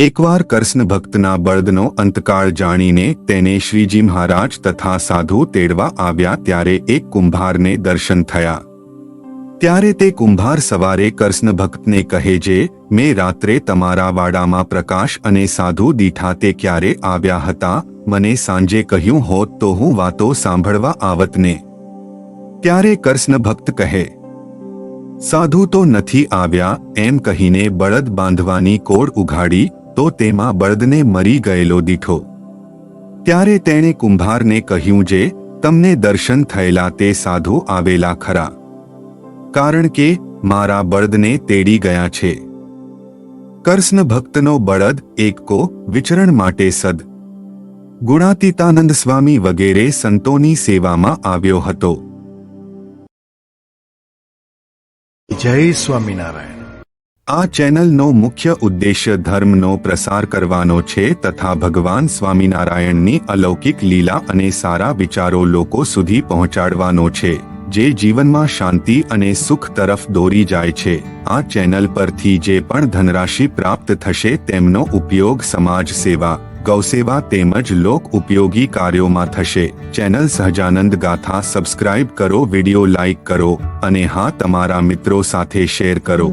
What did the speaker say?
એકવાર કૃષ્ણ ભક્તના બળદનો અંતકાળ જાણીને તેને શ્રીજી મહારાજ તથા સાધુ તેડવા આવ્યા ત્યારે એક કુંભારને દર્શન થયા। ત્યારે તે કુંભાર સવારે કૃષ્ણ ભક્તને કહે છે, મેં રાત્રે તમારા વાડામાં પ્રકાશ અને સાધુ દીઠા તે ક્યારે આવ્યા હતા? મને સાંજે કહ્યું હોત તો હું વાતો સાંભળવા આવતને। ત્યારે કૃષ્ણ ભક્ત કહે, સાધુ તો નથી આવ્યા એમ કહીને બળદ બાંધવાની કોડ ઉઘાડી તો તેમાં બળદને મરી ગયેલો દીઠો। ત્યારે તેણે કુંભારને કહ્યું જે તમને દર્શન થયેલા તે સાધુ આવેલા ખરા? કારણ કે મારા બળદને તેડી ગયા છે। કૃષ્ણ ભક્તનો બળદ એકકો વિચરણ માટે સદ ગુણાતીતાનંદ સ્વામી વગેરે સંતોની સેવામાં આવ્યો હતો। જય સ્વામિનારાયણ। આ ચેનલનો મુખ્ય ઉદ્દેશ્ય ધર્મનો પ્રસાર કરવાનો છે તથા ભગવાન સ્વામિનારાયણની અલૌકિક લીલા અને સારા વિચારો લોકો સુધી પહોંચાડવાનો છે, જે જીવનમાં શાંતિ અને સુખ તરફ દોરી જાય છે। આ ચેનલ પરથી જે પણ ધનરાશિ પ્રાપ્ત થશે તેમનો ઉપયોગ સમાજ સેવા, ગૌસેવા તેમજ લોક ઉપયોગી કાર્યોમાં થશે। ચેનલ સહજાનંદ ગાથા સબસ્ક્રાઇબ કરો, વિડિયો લાઇક કરો અને હા તમારા મિત્રો સાથે શેર કરો।